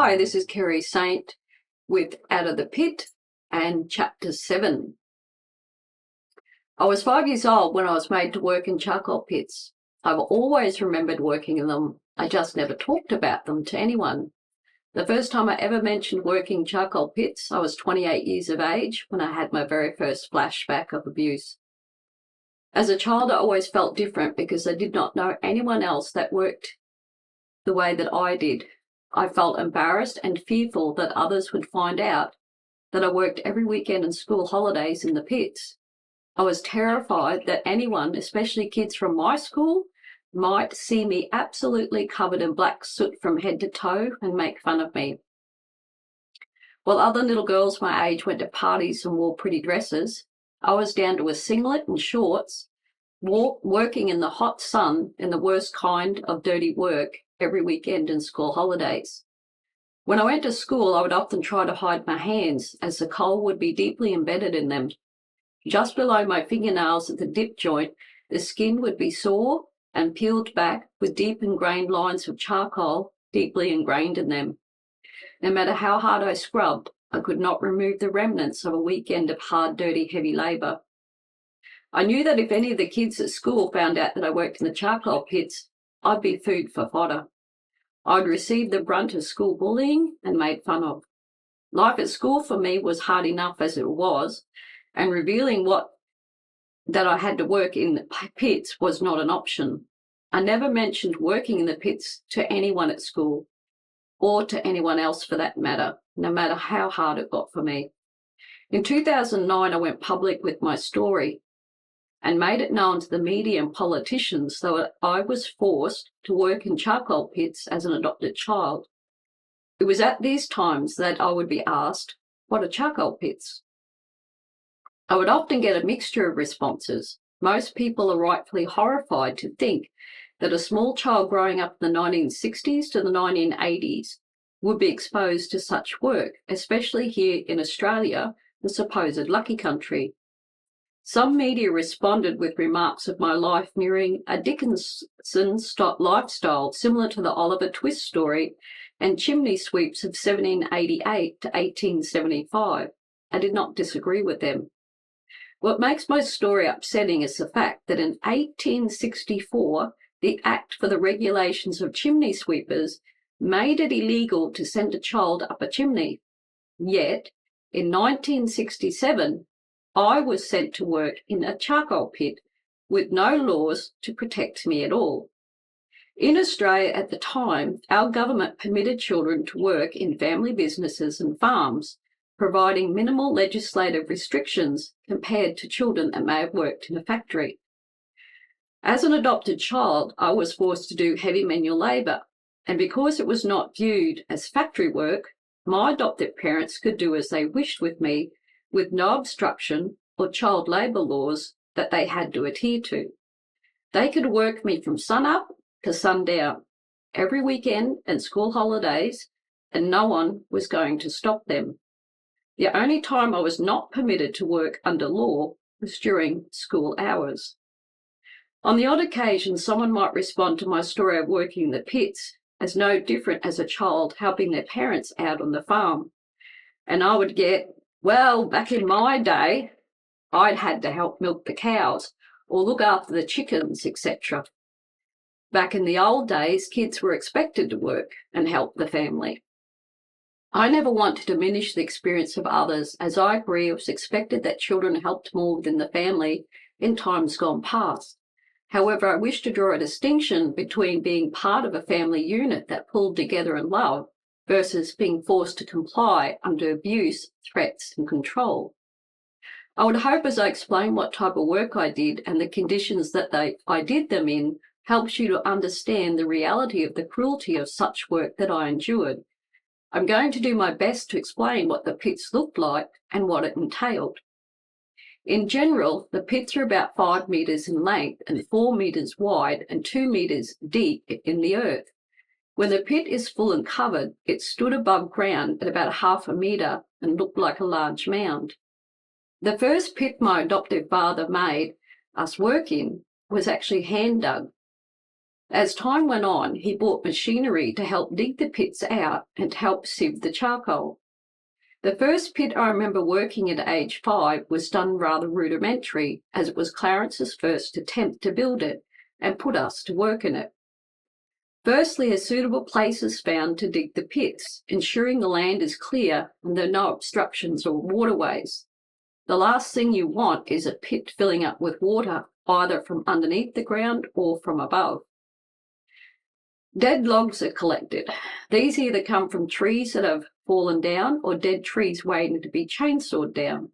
Hi, this is Kerry Saint with Out of the Pit and Chapter 7. I was 5 years old when I was made to work in charcoal pits. I've always remembered working in them. I just never talked about them to anyone. The first time I ever mentioned working in charcoal pits, I was 28 years of age when I had my very first flashback of abuse. As a child, I always felt different because I did not know anyone else that worked the way that I did. I felt embarrassed and fearful that others would find out that I worked every weekend and school holidays in the pits. I was terrified that anyone, especially kids from my school, might see me absolutely covered in black soot from head to toe and make fun of me. While other little girls my age went to parties and wore pretty dresses, I was down to a singlet and shorts, working in the hot sun in the worst kind of dirty work every weekend and school holidays. When I went to school, I would often try to hide my hands as the coal would be deeply embedded in them. Just below my fingernails at the dip joint, the skin would be sore and peeled back with deep ingrained lines of charcoal deeply ingrained in them. No matter how hard I scrubbed, I could not remove the remnants of a weekend of hard, dirty, heavy labour. I knew that if any of the kids at school found out that I worked in the charcoal pits, I'd be food for fodder. I'd receive the brunt of school bullying and made fun of. Life at school for me was hard enough as it was, and revealing that I had to work in the pits was not an option. I never mentioned working in the pits to anyone at school, or to anyone else for that matter, no matter how hard it got for me. In 2009, I went public with my story and made it known to the media and politicians that I was forced to work in charcoal pits as an adopted child. It was at these times that I would be asked, "What are charcoal pits?" I would often get a mixture of responses. Most people are rightfully horrified to think that a small child growing up in the 1960s to the 1980s would be exposed to such work, especially here in Australia, the supposed lucky country. Some media responded with remarks of my life mirroring a Dickinson lifestyle similar to the Oliver Twist story and chimney sweeps of 1788 to 1875. I did not disagree with them. What makes my story upsetting is the fact that in 1864, the Act for the Regulations of Chimney Sweepers made it illegal to send a child up a chimney. Yet, in 1967, I was sent to work in a charcoal pit with no laws to protect me at all. In Australia at the time, our government permitted children to work in family businesses and farms, providing minimal legislative restrictions compared to children that may have worked in a factory. As an adopted child, I was forced to do heavy manual labour, and because it was not viewed as factory work, my adoptive parents could do as they wished with me, with no obstruction or child labour laws that they had to adhere to. They could work me from sun up to sundown, every weekend and school holidays, and no one was going to stop them. The only time I was not permitted to work under law was during school hours. On the odd occasion, someone might respond to my story of working in the pits as no different as a child helping their parents out on the farm. And I would get, "Well, back in my day, I'd had to help milk the cows or look after the chickens, etc." Back in the old days, kids were expected to work and help the family. I never want to diminish the experience of others, as I agree it was expected that children helped more within the family in times gone past. However, I wish to draw a distinction between being part of a family unit that pulled together in love versus being forced to comply under abuse, threats, and control. I would hope as I explain what type of work I did and the conditions that I did them in helps you to understand the reality of the cruelty of such work that I endured. I'm going to do my best to explain what the pits looked like and what it entailed. In general, the pits are about 5 metres in length and 4 metres wide and 2 metres deep in the earth. When the pit is full and covered, it stood above ground at about 1/2 metre and looked like a large mound. The first pit my adoptive father made us work in was actually hand dug. As time went on, he bought machinery to help dig the pits out and help sieve the charcoal. The first pit I remember working at age 5 was done rather rudimentary, as it was Clarence's first attempt to build it and put us to work in it. Firstly, a suitable place is found to dig the pits, ensuring the land is clear and there are no obstructions or waterways. The last thing you want is a pit filling up with water, either from underneath the ground or from above. Dead logs are collected. These either come from trees that have fallen down or dead trees waiting to be chainsawed down.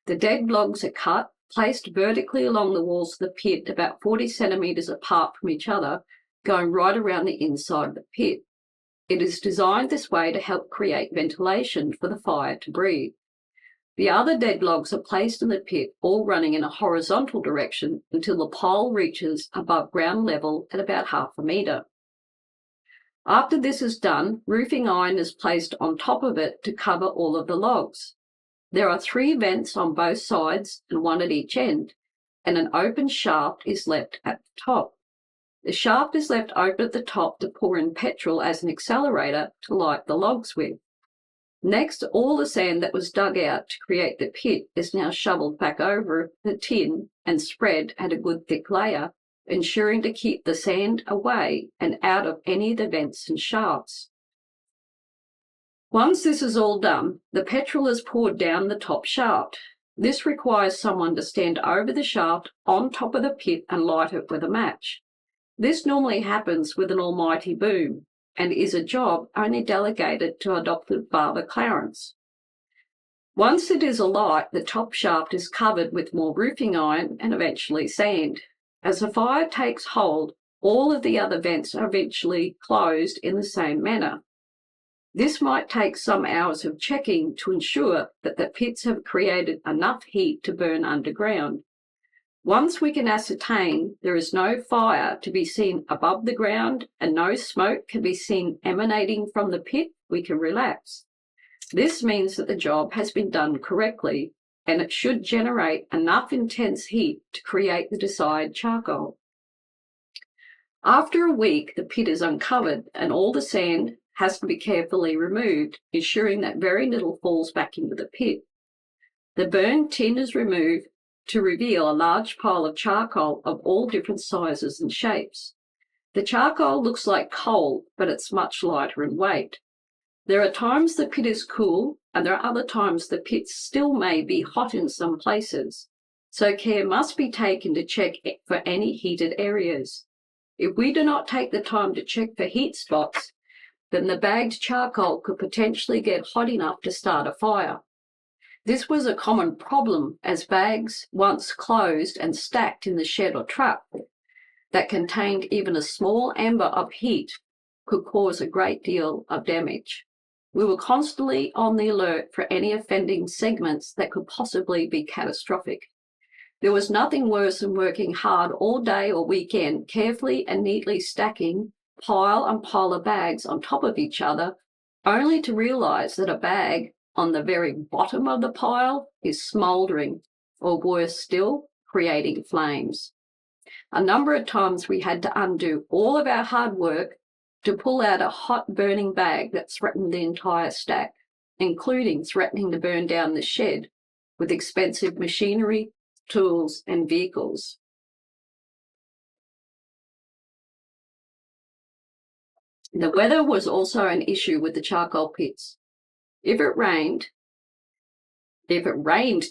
The dead logs are cut, placed vertically along the walls of the pit about 40 centimetres apart from each other, going right around the inside of the pit. It is designed this way to help create ventilation for the fire to breathe. The other dead logs are placed in the pit, all running in a horizontal direction until the pile reaches above ground level at about half a metre. After this is done, roofing iron is placed on top of it to cover all of the logs. There are 3 vents on both sides and 1 at each end, and an open shaft is left at the top. The shaft is left open at the top to pour in petrol as an accelerator to light the logs with. Next, all the sand that was dug out to create the pit is now shoveled back over the tin and spread at a good thick layer, ensuring to keep the sand away and out of any of the vents and shafts. Once this is all done, the petrol is poured down the top shaft. This requires someone to stand over the shaft on top of the pit and light it with a match. This normally happens with an almighty boom and is a job only delegated to adopted Father Clarence. Once it is alight, the top shaft is covered with more roofing iron and eventually sand. As the fire takes hold, all of the other vents are eventually closed in the same manner. This might take some hours of checking to ensure that the pits have created enough heat to burn underground. Once we can ascertain there is no fire to be seen above the ground and no smoke can be seen emanating from the pit, we can relax. This means that the job has been done correctly, and it should generate enough intense heat to create the desired charcoal. After a week, the pit is uncovered and all the sand has to be carefully removed, ensuring that very little falls back into the pit. The burned tin is removed to reveal a large pile of charcoal of all different sizes and shapes. The charcoal looks like coal, but it's much lighter in weight. There are times the pit is cool, and there are other times the pit still may be hot in some places, so care must be taken to check for any heated areas. If we do not take the time to check for heat spots, then the bagged charcoal could potentially get hot enough to start a fire. This was a common problem, as bags once closed and stacked in the shed or truck that contained even a small ember of heat could cause a great deal of damage. We were constantly on the alert for any offending segments that could possibly be catastrophic. There was nothing worse than working hard all day or weekend, carefully and neatly stacking pile and pile of bags on top of each other, only to realize that a bag on the very bottom of the pile is smouldering, or worse still, creating flames. A number of times we had to undo all of our hard work to pull out a hot burning bag that threatened the entire stack, including threatening to burn down the shed with expensive machinery, tools, and vehicles. The weather was also an issue with the charcoal pits. If it rained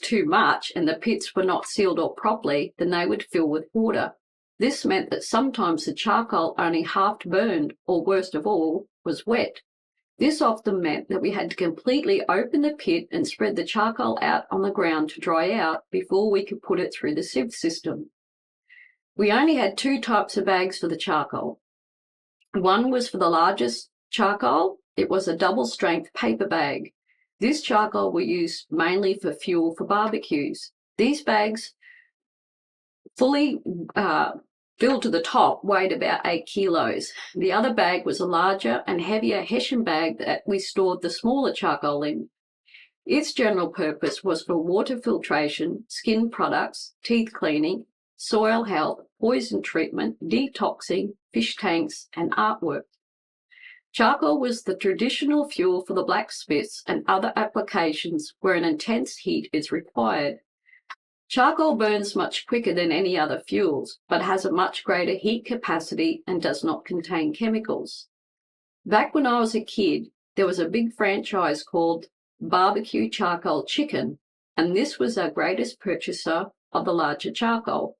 too much and the pits were not sealed up properly, then they would fill with water. This meant that sometimes the charcoal only half burned, or worst of all, was wet. This often meant that we had to completely open the pit and spread the charcoal out on the ground to dry out before we could put it through the sieve system. We only had 2 types of bags for the charcoal. One was for the largest charcoal. It was a double-strength paper bag. This charcoal we used mainly for fuel for barbecues. These bags, fully filled to the top, weighed about 8 kilos. The other bag was a larger and heavier Hessian bag that we stored the smaller charcoal in. Its general purpose was for water filtration, skin products, teeth cleaning, soil health, poison treatment, detoxing, fish tanks, and artwork. Charcoal was the traditional fuel for the blacksmiths and other applications where an intense heat is required. Charcoal burns much quicker than any other fuels, but has a much greater heat capacity and does not contain chemicals. Back when I was a kid, there was a big franchise called Barbecue Charcoal Chicken, and this was our greatest purchaser of the larger charcoal.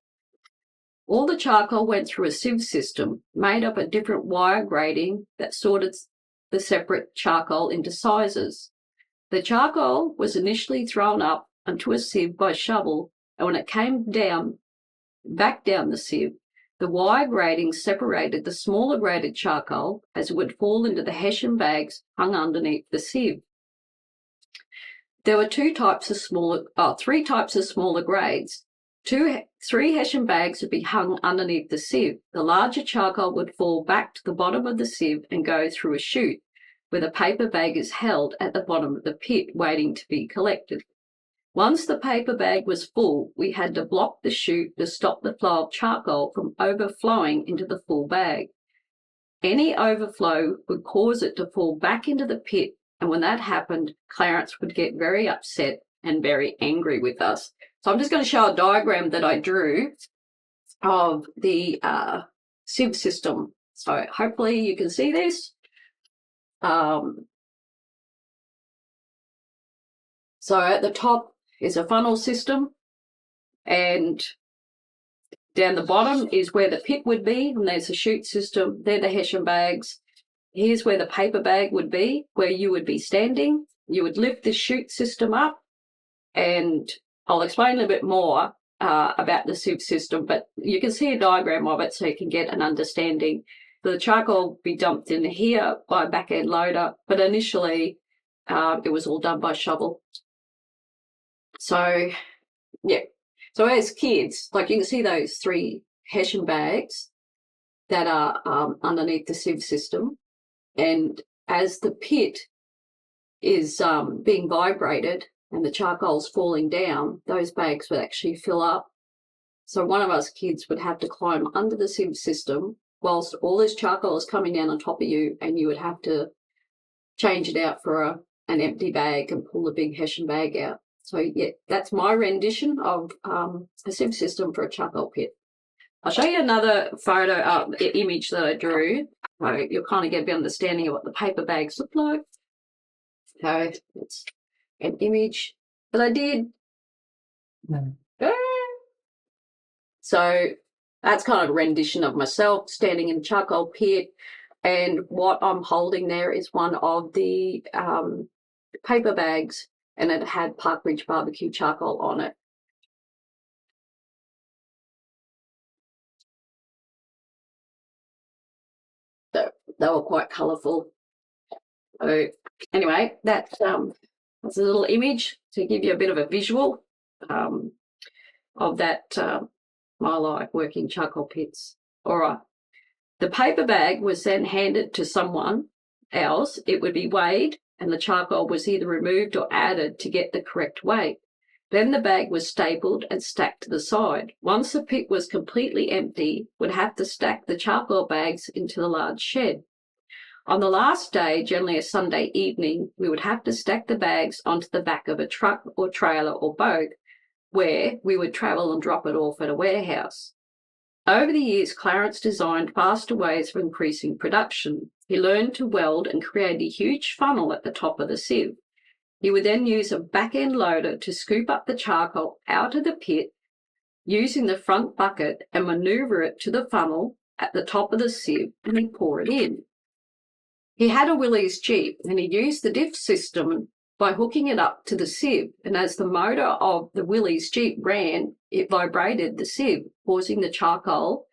All the charcoal went through a sieve system made up of different wire grating that sorted the separate charcoal into sizes. The charcoal was initially thrown up onto a sieve by shovel, and when it came back down the sieve, the wire grating separated the smaller graded charcoal as it would fall into the hessian bags hung underneath the sieve. There were three types of smaller grades. Three hessian bags would be hung underneath the sieve. The larger charcoal would fall back to the bottom of the sieve and go through a chute, where the paper bag is held at the bottom of the pit, waiting to be collected. Once the paper bag was full, we had to block the chute to stop the flow of charcoal from overflowing into the full bag. Any overflow would cause it to fall back into the pit, and when that happened, Clarence would get very upset and very angry with us. So I'm just going to show a diagram that I drew of the sieve system. So hopefully you can see this. So at the top is a funnel system, and down the bottom is where the pit would be, and there's a chute system. They're the hessian bags. Here's where the paper bag would be, where you would be standing. You would lift the chute system up, and I'll explain a little bit more about the sieve system, but you can see a diagram of it so you can get an understanding. The charcoal would be dumped in here by a back-end loader, but initially it was all done by shovel. So, yeah. So as kids, like you can see those three hessian bags that are underneath the sieve system, and as the pit is being vibrated and the charcoal's falling down, those bags would actually fill up. So one of us kids would have to climb under the sieve system whilst all this charcoal is coming down on top of you, and you would have to change it out for an empty bag and pull the big hessian bag out. So yeah, that's my rendition of a sieve system for a charcoal pit. I'll show you another photo, image that I drew. So you'll kind of get a bit of understanding of what the paper bags look like. So it's an image that I did. So that's kind of a rendition of myself standing in a charcoal pit, and what I'm holding there is one of the paper bags, and it had Park Ridge Barbecue charcoal on it. So they were quite colourful. So anyway, that's a little image to give you a bit of a visual of that my life working charcoal pits. All right. The paper bag was then handed to someone else. It would be weighed, and the charcoal was either removed or added to get the correct weight. Then the bag was stapled and stacked to the side. Once the pit was completely empty, we'd have to stack the charcoal bags into the large shed. On the last day, generally a Sunday evening, we would have to stack the bags onto the back of a truck or trailer or boat, where we would travel and drop it off at a warehouse. Over the years, Clarence designed faster ways of increasing production. He learned to weld and create a huge funnel at the top of the sieve. He would then use a back-end loader to scoop up the charcoal out of the pit, using the front bucket, and manoeuvre it to the funnel at the top of the sieve, and he'd pour it in. He had a Willys Jeep, and he used the diff system by hooking it up to the sieve, and as the motor of the Willys Jeep ran, it vibrated the sieve, causing the charcoal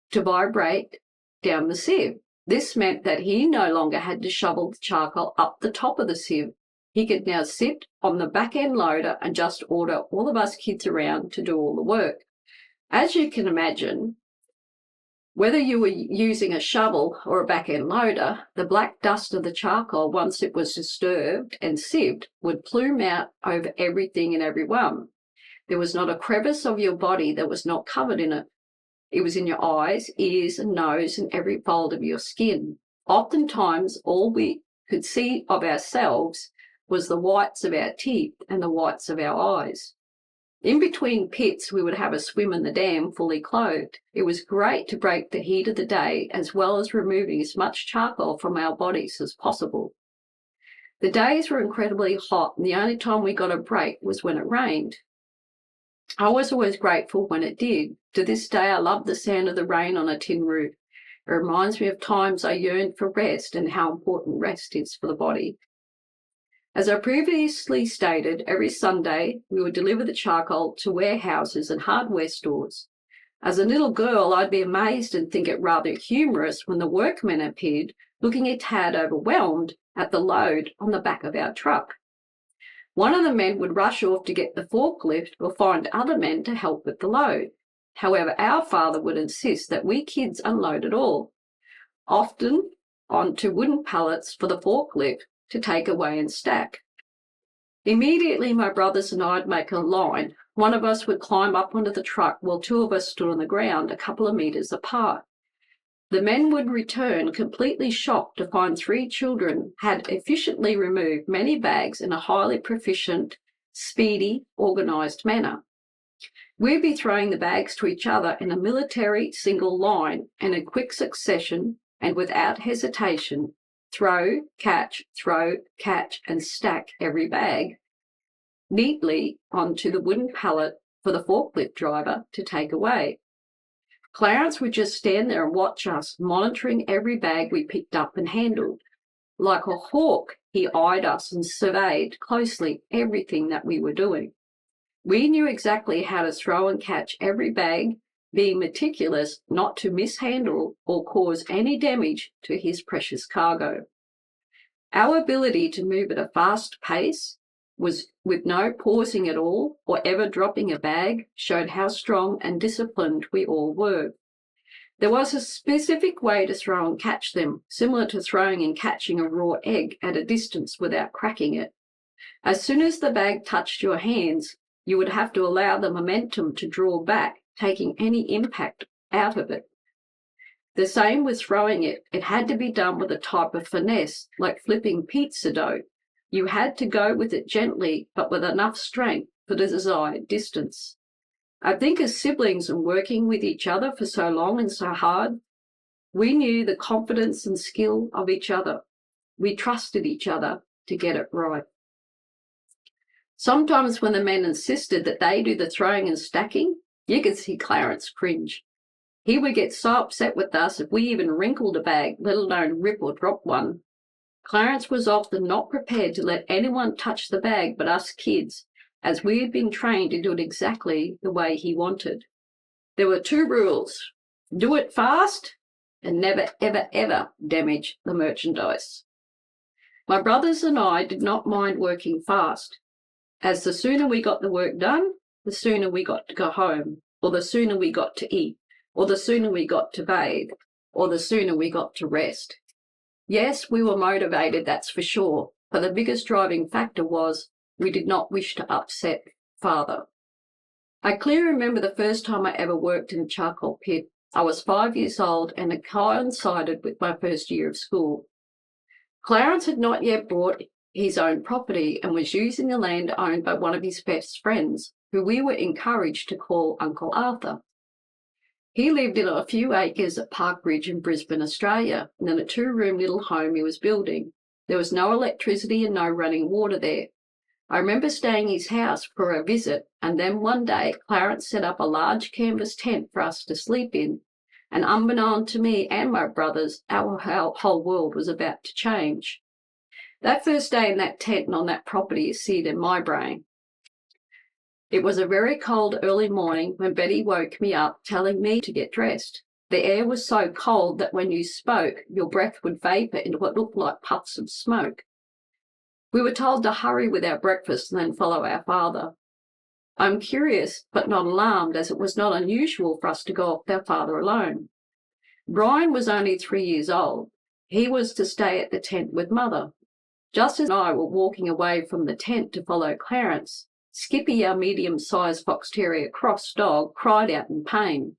to vibrate down the sieve. This meant that he no longer had to shovel the charcoal up the top of the sieve. He could now sit on the back-end loader and just order all of us kids around to do all the work. As you can imagine, whether you were using a shovel or a back-end loader, the black dust of the charcoal, once it was disturbed and sieved, would plume out over everything and everyone. There was not a crevice of your body that was not covered in it. It was in your eyes, ears, and nose, and every fold of your skin. Oftentimes, all we could see of ourselves was the whites of our teeth and the whites of our eyes. In between pits, we would have a swim in the dam fully clothed. It was great to break the heat of the day, as well as removing as much charcoal from our bodies as possible. The days were incredibly hot, and the only time we got a break was when it rained. I was always grateful when it did. To this day, I love the sound of the rain on a tin roof. It reminds me of times I yearned for rest and how important rest is for the body. As I previously stated, every Sunday we would deliver the charcoal to warehouses and hardware stores. As a little girl, I'd be amazed and think it rather humorous when the workmen appeared, looking a tad overwhelmed at the load on the back of our truck. One of the men would rush off to get the forklift or find other men to help with the load. However, our father would insist that we kids unload it all, often onto wooden pallets for the forklift to take away and stack. Immediately, my brothers and I'd make a line. One of us would climb up onto the truck while two of us stood on the ground a couple of meters apart. The men would return completely shocked to find three children had efficiently removed many bags in a highly proficient, speedy, organised manner. We'd be throwing the bags to each other in a military single line and in quick succession and without hesitation, throw, catch, and stack every bag neatly onto the wooden pallet for the forklift driver to take away. Clarence would just stand there and watch us, monitoring every bag we picked up and handled. Like a hawk, he eyed us and surveyed closely everything that we were doing. We knew exactly how to throw and catch every bag, being meticulous not to mishandle or cause any damage to his precious cargo. Our ability to move at a fast pace, was with no pausing at all or ever dropping a bag, showed how strong and disciplined we all were. There was a specific way to throw and catch them, similar to throwing and catching a raw egg at a distance without cracking it. As soon as the bag touched your hands, you would have to allow the momentum to draw back, taking any impact out of it. The same with throwing it. It had to be done with a type of finesse, like flipping pizza dough. You had to go with it gently, but with enough strength for the desired distance. I think as siblings and working with each other for so long and so hard, we knew the confidence and skill of each other. We trusted each other to get it right. Sometimes when the men insisted that they do the throwing and stacking, you could see Clarence cringe. He would get so upset with us if we even wrinkled a bag, let alone rip or drop one. Clarence was often not prepared to let anyone touch the bag but us kids, as we had been trained to do it exactly the way he wanted. There were two rules: do it fast and never, ever, ever damage the merchandise. My brothers and I did not mind working fast, as the sooner we got the work done, the sooner we got to go home, or the sooner we got to eat, or the sooner we got to bathe, or the sooner we got to rest. Yes, we were motivated, that's for sure, but the biggest driving factor was we did not wish to upset Father. I clearly remember the first time I ever worked in a charcoal pit. I was 5 years old and it coincided with my first year of school. Clarence had not yet bought his own property and was using the land owned by one of his best friends, who we were encouraged to call Uncle Arthur. He lived in a few acres at Park Ridge in Brisbane, Australia, and in a 2-room little home he was building. There was no electricity and no running water there. I remember staying at his house for a visit, and then one day Clarence set up a large canvas tent for us to sleep in, and unbeknown to me and my brothers, our whole world was about to change. That first day in that tent and on that property is seared in my brain. It was a very cold early morning when Betty woke me up, telling me to get dressed. The air was so cold that when you spoke, your breath would vapour into what looked like puffs of smoke. We were told to hurry with our breakfast and then follow our father. I'm curious, but not alarmed, as it was not unusual for us to go off with our father alone. Brian was only 3 years old. He was to stay at the tent with Mother. Just as I were walking away from the tent to follow Clarence, Skippy, our medium-sized fox terrier cross dog, cried out in pain.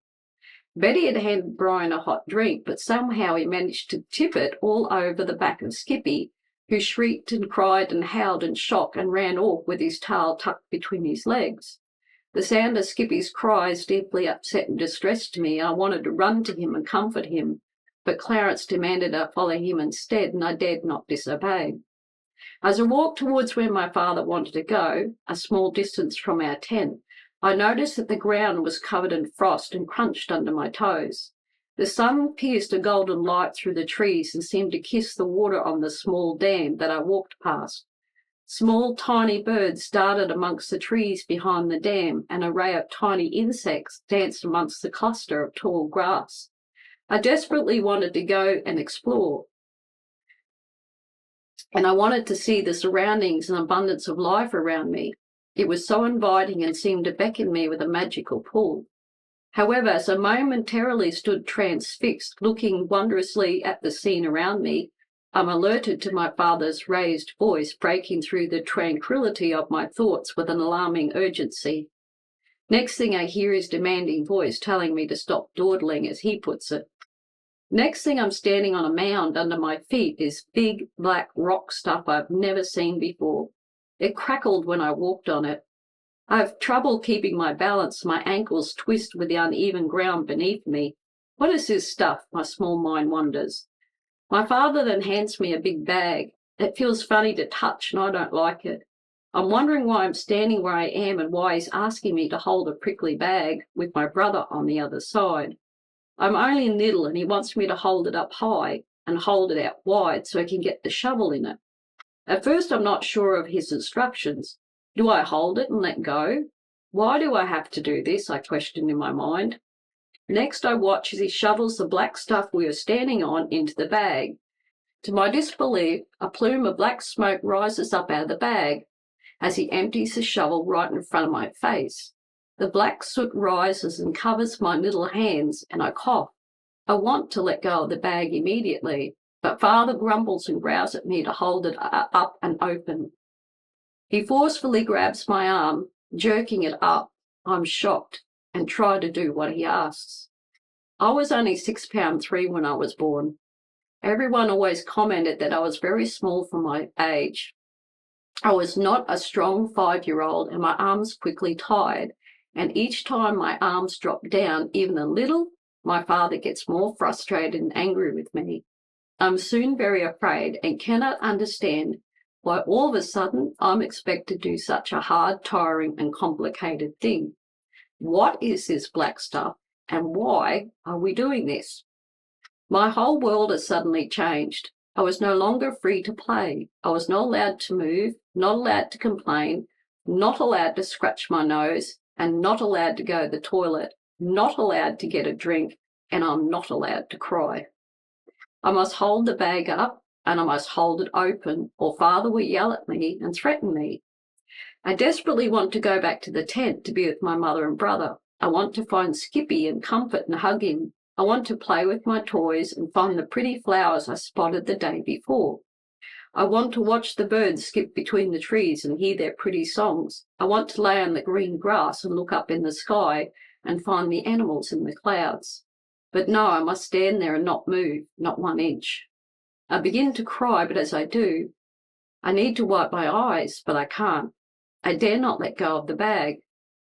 Betty had handed Brian a hot drink, but somehow he managed to tip it all over the back of Skippy, who shrieked and cried and howled in shock and ran off with his tail tucked between his legs. The sound of Skippy's cries deeply upset and distressed me. I wanted to run to him and comfort him, but Clarence demanded I follow him instead, and I dared not disobey. As I walked towards where my father wanted to go, a small distance from our tent, I noticed that the ground was covered in frost and crunched under my toes. The sun pierced a golden light through the trees and seemed to kiss the water on the small dam that I walked past. Small, tiny birds darted amongst the trees behind the dam, and an array of tiny insects danced amongst the cluster of tall grass. I desperately wanted to go and explore, and I wanted to see the surroundings and abundance of life around me. It was so inviting and seemed to beckon me with a magical pull. However, as I momentarily stood transfixed, looking wondrously at the scene around me, I'm alerted to my father's raised voice breaking through the tranquility of my thoughts with an alarming urgency. Next thing I hear his demanding voice telling me to stop dawdling, as he puts it. Next thing I'm standing on a mound under my feet is big black rock stuff I've never seen before. It crackled when I walked on it. I have trouble keeping my balance, my ankles twist with the uneven ground beneath me. What is this stuff, my small mind wonders? My father then hands me a big bag. It feels funny to touch and I don't like it. I'm wondering why I'm standing where I am and why he's asking me to hold a prickly bag with my brother on the other side. I'm only little and he wants me to hold it up high and hold it out wide so I can get the shovel in it. At first I'm not sure of his instructions. Do I hold it and let go? Why do I have to do this? I question in my mind. Next I watch as he shovels the black stuff we are standing on into the bag. To my disbelief, a plume of black smoke rises up out of the bag as he empties the shovel right in front of my face. The black soot rises and covers my little hands, and I cough. I want to let go of the bag immediately, but Father grumbles and growls at me to hold it up and open. He forcefully grabs my arm, jerking it up. I'm shocked and try to do what he asks. I was only 6'3" when I was born. Everyone always commented that I was very small for my age. I was not a strong 5-year-old and my arms quickly tired, and each time my arms drop down even a little, my father gets more frustrated and angry with me. I'm soon very afraid and cannot understand why all of a sudden I'm expected to do such a hard, tiring and complicated thing. What is this black stuff and why are we doing this? My whole world has suddenly changed. I was no longer free to play. I was not allowed to move, not allowed to complain, not allowed to scratch my nose, and not allowed to go to the toilet, not allowed to get a drink, and I'm not allowed to cry. I must hold the bag up and I must hold it open, or Father will yell at me and threaten me. I desperately want to go back to the tent to be with my mother and brother. I want to find Skippy and comfort and hug him. I want to play with my toys and find the pretty flowers I spotted the day before. I want to watch the birds skip between the trees and hear their pretty songs. I want to lay on the green grass and look up in the sky and find the animals in the clouds. But no, I must stand there and not move, not 1 inch. I begin to cry, but as I do, I need to wipe my eyes, but I can't. I dare not let go of the bag.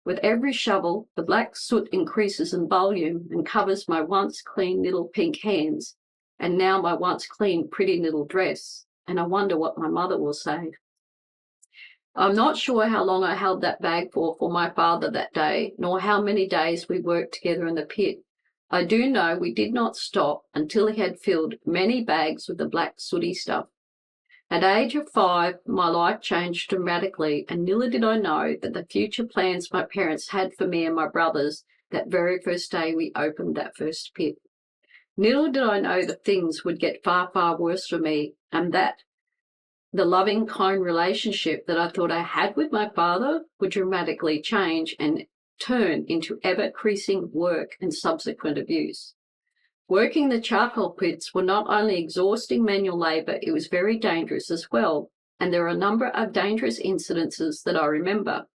With every shovel, the black soot increases in volume and covers my once clean little pink hands, and now my once clean pretty little dress, and I wonder what my mother will say. I'm not sure how long I held that bag for my father that day, nor how many days we worked together in the pit. I do know we did not stop until he had filled many bags with the black sooty stuff. At age of 5, my life changed dramatically, and little did I know that the future plans my parents had for me and my brothers that very first day we opened that first pit. Little did I know that things would get far, far worse for me, and that the loving, kind relationship that I thought I had with my father would dramatically change and turn into ever-increasing work and subsequent abuse. Working the charcoal pits were not only exhausting manual labour, it was very dangerous as well, and there are a number of dangerous incidences that I remember.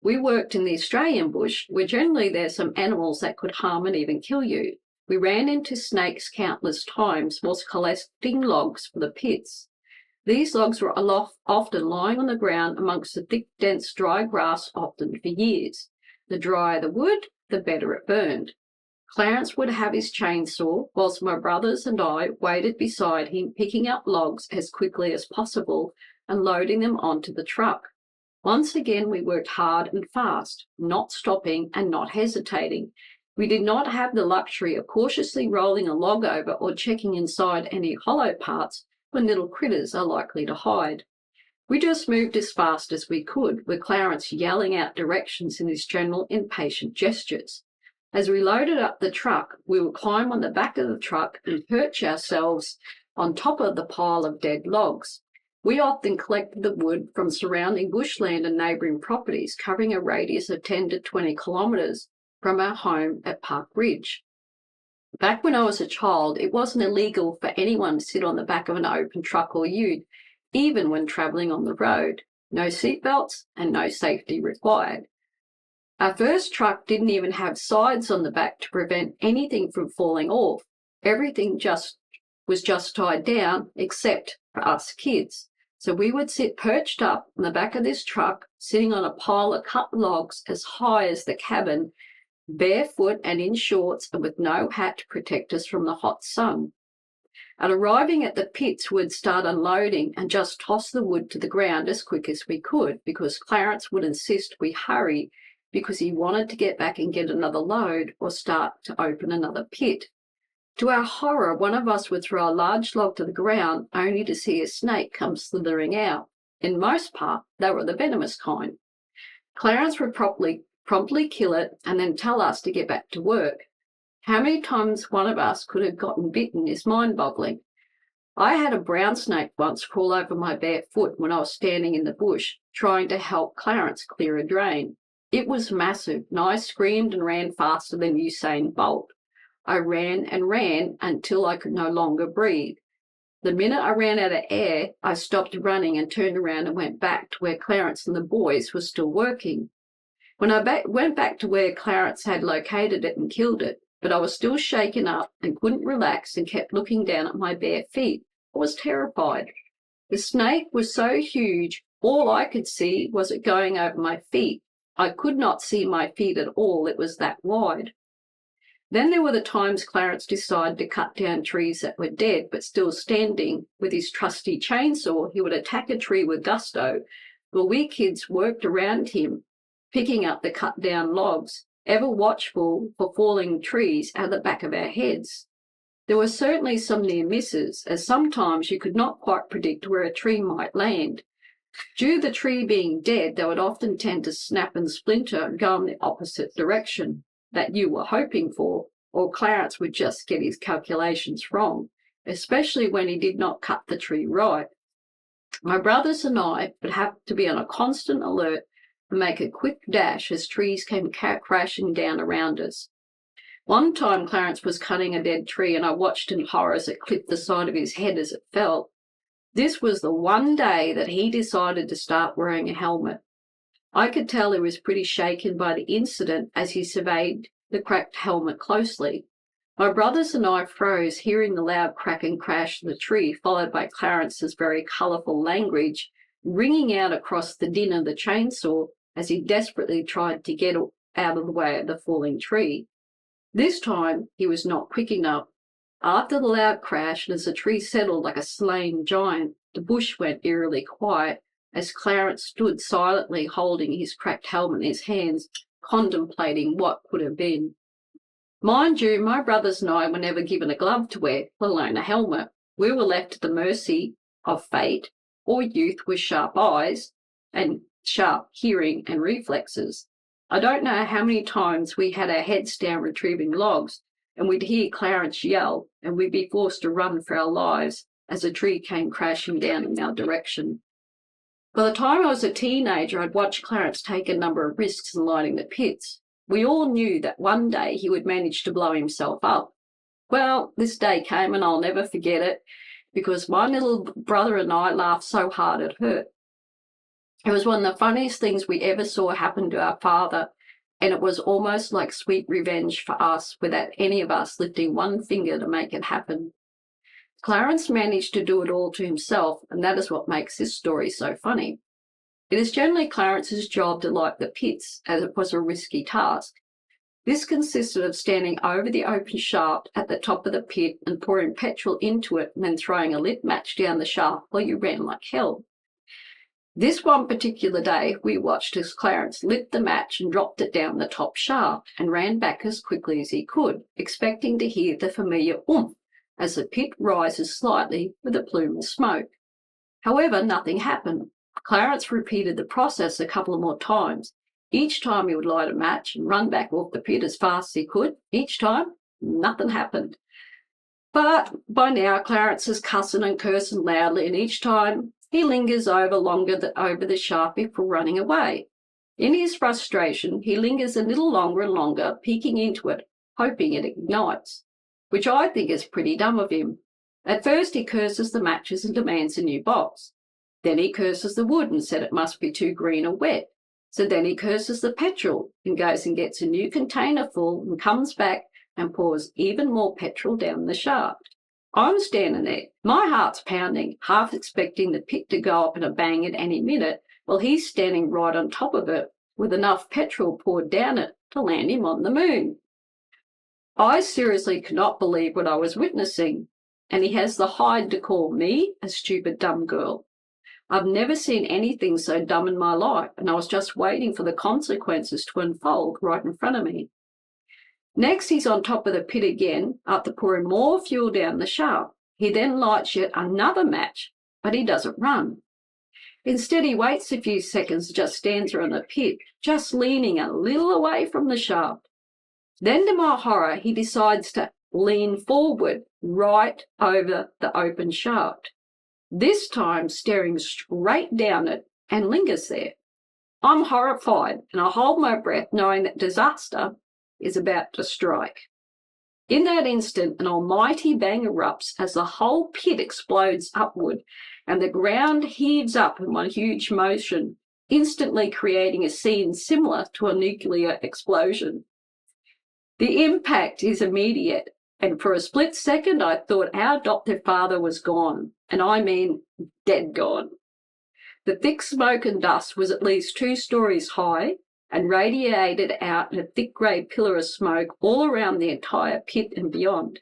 We worked in the Australian bush, where generally there's some animals that could harm and even kill you. We ran into snakes countless times whilst collecting logs for the pits. These logs were often lying on the ground amongst the thick, dense, dry grass, often for years. The drier the wood, the better it burned. Clarence would have his chainsaw, whilst my brothers and I waited beside him, picking up logs as quickly as possible and loading them onto the truck. Once again, we worked hard and fast, not stopping and not hesitating. We did not have the luxury of cautiously rolling a log over or checking inside any hollow parts when little critters are likely to hide. We just moved as fast as we could, with Clarence yelling out directions in his general impatient gestures. As we loaded up the truck, we would climb on the back of the truck and perch ourselves on top of the pile of dead logs. We often collected the wood from surrounding bushland and neighbouring properties, covering a radius of 10 to 20 kilometres from our home at Park Ridge. Back when I was a child, it wasn't illegal for anyone to sit on the back of an open truck or ute, even when travelling on the road. No seatbelts and no safety required. Our first truck didn't even have sides on the back to prevent anything from falling off. Everything was just tied down, except for us kids. So we would sit perched up on the back of this truck, sitting on a pile of cut logs as high as the cabin, barefoot and in shorts and with no hat to protect us from the hot sun. At arriving at the pits, we'd start unloading and just toss the wood to the ground as quick as we could, because Clarence would insist we hurry because he wanted to get back and get another load or start to open another pit. To our horror, one of us would throw a large log to the ground only to see a snake come slithering out. In most part, they were the venomous kind. Clarence would promptly kill it and then tell us to get back to work. How many times one of us could have gotten bitten is mind-boggling. I had a brown snake once crawl over my bare foot when I was standing in the bush trying to help Clarence clear a drain. It was massive, and I screamed and ran faster than Usain Bolt. I ran and ran until I could no longer breathe. The minute I ran out of air, I stopped running and turned around and went back to where Clarence and the boys were still working. When I went back to where Clarence had located it and killed it, but I was still shaken up and couldn't relax and kept looking down at my bare feet. I was terrified. The snake was so huge, all I could see was it going over my feet. I could not see my feet at all, it was that wide. Then there were the times Clarence decided to cut down trees that were dead but still standing. With his trusty chainsaw, he would attack a tree with gusto, while we kids worked around him, picking up the cut-down logs, ever watchful for falling trees out the back of our heads. There were certainly some near misses, as sometimes you could not quite predict where a tree might land. Due to the tree being dead, they would often tend to snap and splinter and go in the opposite direction that you were hoping for, or Clarence would just get his calculations wrong, especially when he did not cut the tree right. My brothers and I would have to be on a constant alert and make a quick dash as trees came crashing down around us. One time Clarence was cutting a dead tree and I watched in horror as it clipped the side of his head as it fell. This was the one day that he decided to start wearing a helmet. I could tell he was pretty shaken by the incident as he surveyed the cracked helmet closely. My brothers and I froze, hearing the loud crack and crash of the tree, followed by Clarence's very colourful language ringing out across the din of the chainsaw as he desperately tried to get out of the way of the falling tree. This time he was not quick enough. After the loud crash, and as the tree settled like a slain giant, the bush went eerily quiet as Clarence stood silently holding his cracked helmet in his hands, contemplating what could have been. Mind you, my brothers and I were never given a glove to wear, let alone a helmet. We were left at the mercy of fate or youth with sharp eyes and sharp hearing and reflexes. I don't know how many times we had our heads down retrieving logs, and we'd hear Clarence yell, and we'd be forced to run for our lives as a tree came crashing down in our direction. By the time I was a teenager, I'd watched Clarence take a number of risks in lighting the pits. We all knew that one day he would manage to blow himself up. Well, this day came and I'll never forget it, because my little brother and I laughed so hard it hurt. It was one of the funniest things we ever saw happen to our father, and it was almost like sweet revenge for us without any of us lifting one finger to make it happen. Clarence managed to do it all to himself, and that is what makes this story so funny. It is generally Clarence's job to light the pits, as it was a risky task. This consisted of standing over the open shaft at the top of the pit and pouring petrol into it and then throwing a lit match down the shaft while you ran like hell. This one particular day, we watched as Clarence lit the match and dropped it down the top shaft and ran back as quickly as he could, expecting to hear the familiar oomph as the pit rises slightly with a plume of smoke. However, nothing happened. Clarence repeated the process a couple of more times. Each time he would light a match and run back off the pit as fast as he could. Each time, nothing happened. But by now, Clarence is cussing and cursing loudly, and each time he lingers over the shaft before running away. In his frustration, he lingers a little longer and longer, peeking into it, hoping it ignites, which I think is pretty dumb of him. At first, he curses the matches and demands a new box. Then he curses the wood and said it must be too green or wet. So then he curses the petrol and goes and gets a new container full and comes back and pours even more petrol down the shaft. I'm standing there, my heart's pounding, half expecting the pit to go up in a bang at any minute, while he's standing right on top of it with enough petrol poured down it to land him on the moon. I seriously could not believe what I was witnessing, and he has the hide to call me a stupid dumb girl. I've never seen anything so dumb in my life, and I was just waiting for the consequences to unfold right in front of me. Next, he's on top of the pit again, after pouring more fuel down the shaft. He then lights yet another match, but he doesn't run. Instead, he waits a few seconds and just stands around the pit, just leaning a little away from the shaft. Then, to my horror, he decides to lean forward right over the open shaft, this time staring straight down it, and lingers there. I'm horrified, and I hold my breath knowing that disaster is about to strike. In that instant, an almighty bang erupts as the whole pit explodes upward, and the ground heaves up in one huge motion, instantly creating a scene similar to a nuclear explosion. The impact is immediate, and for a split second I thought our adoptive father was gone, and I mean dead gone. The thick smoke and dust was at least 2 stories high and radiated out in a thick grey pillar of smoke all around the entire pit and beyond.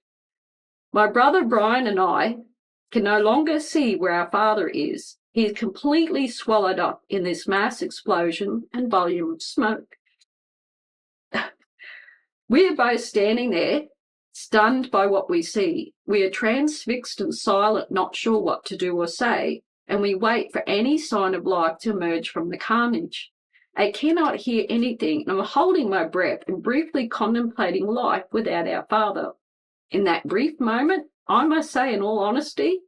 My brother Brian and I can no longer see where our father is. He is completely swallowed up in this mass explosion and volume of smoke. We are both standing there, stunned by what we see. We are transfixed and silent, not sure what to do or say, and we wait for any sign of life to emerge from the carnage. I cannot hear anything, and I'm holding my breath and briefly contemplating life without our father. In that brief moment, I must say in all honesty,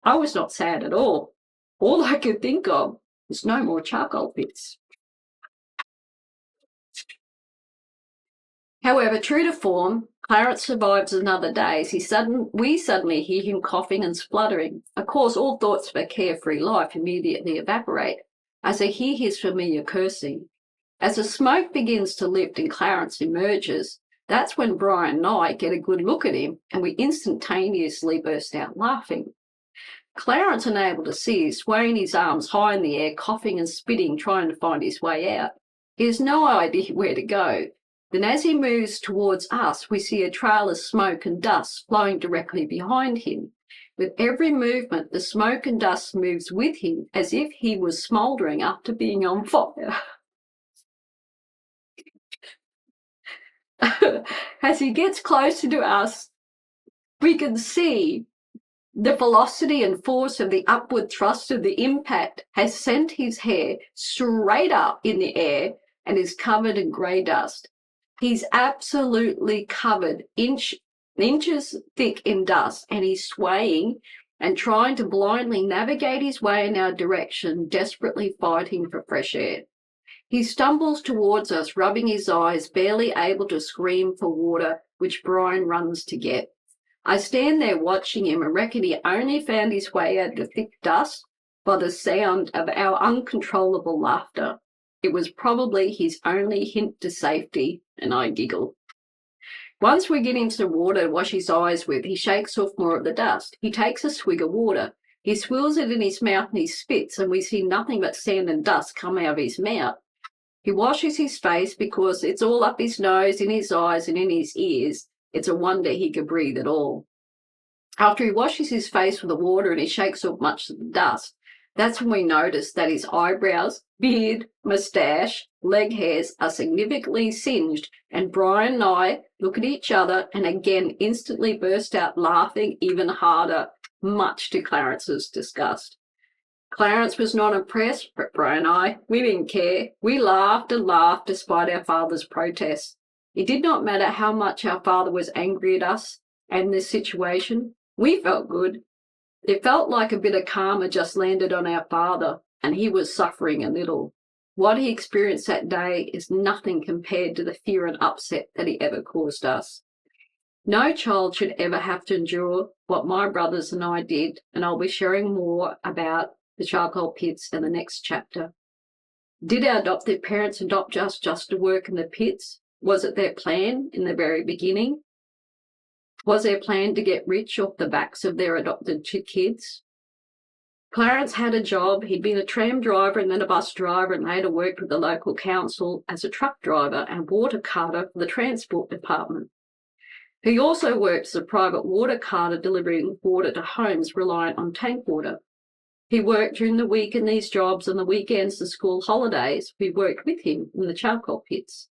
I was not sad at all. All I could think of was no more charcoal pits. However, true to form, Clarence survives another day as we suddenly hear him coughing and spluttering. Of course, all thoughts of a carefree life immediately evaporate as I hear his familiar cursing. As the smoke begins to lift and Clarence emerges, that's when Brian and I get a good look at him, and we instantaneously burst out laughing. Clarence, unable to see, is swaying his arms high in the air, coughing and spitting, trying to find his way out. He has no idea where to go. Then as he moves towards us, we see a trail of smoke and dust flowing directly behind him. With every movement, the smoke and dust moves with him as if he was smouldering after being on fire. As he gets closer to us, we can see the velocity and force of the upward thrust of the impact has sent his hair straight up in the air and is covered in grey dust. He's absolutely covered inches thick in dust, and he's swaying and trying to blindly navigate his way in our direction, desperately fighting for fresh air. He stumbles towards us, rubbing his eyes, barely able to scream for water, which Brian runs to get. I stand there watching him and reckon he only found his way out of the thick dust by the sound of our uncontrollable laughter. It was probably his only hint to safety, and I giggled. Once we get into the water to wash his eyes with, he shakes off more of the dust. He takes a swig of water. He swills it in his mouth and he spits, and we see nothing but sand and dust come out of his mouth. He washes his face because it's all up his nose, in his eyes, and in his ears. It's a wonder he could breathe at all. After he washes his face with the water and he shakes off much of the dust, that's when we notice that his eyebrows, beard, moustache, leg hairs are significantly singed, and Brian and I look at each other and again instantly burst out laughing even harder, much to Clarence's disgust. Clarence was not impressed, but Brian and I, we didn't care. We laughed and laughed despite our father's protests. It did not matter how much our father was angry at us and this situation. We felt good. It felt like a bit of karma just landed on our father, and he was suffering a little. What he experienced that day is nothing compared to the fear and upset that he ever caused us. No child should ever have to endure what my brothers and I did, and I'll be sharing more about the charcoal pits in the next chapter. Did our adoptive parents adopt us just to work in the pits? Was it their plan in the very beginning? Was their plan to get rich off the backs of their adopted kids? Clarence had a job. He'd been a tram driver and then a bus driver, and later worked with the local council as a truck driver and water carter for the transport department. He also worked as a private water carter delivering water to homes reliant on tank water. He worked during the week in these jobs, and the weekends and school holidays we worked with him in the charcoal pits.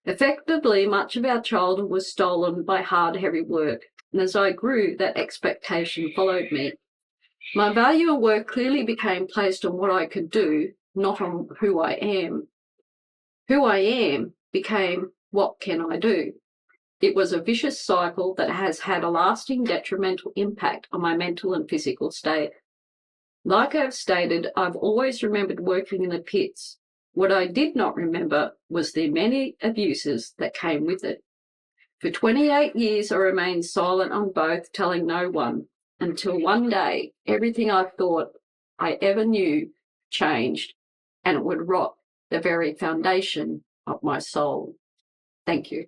Effectively, much of our childhood was stolen by hard, heavy work, and as I grew, that expectation followed me. My value of work clearly became placed on what I could do, not on who I am. Who I am became, what can I do? It was a vicious cycle that has had a lasting detrimental impact on my mental and physical state. Like I've stated, I've always remembered working in the pits. What I did not remember was the many abuses that came with it. For 28 years, I remained silent on both, telling no one, until one day, everything I thought I ever knew changed, and it would rock the very foundation of my soul. Thank you.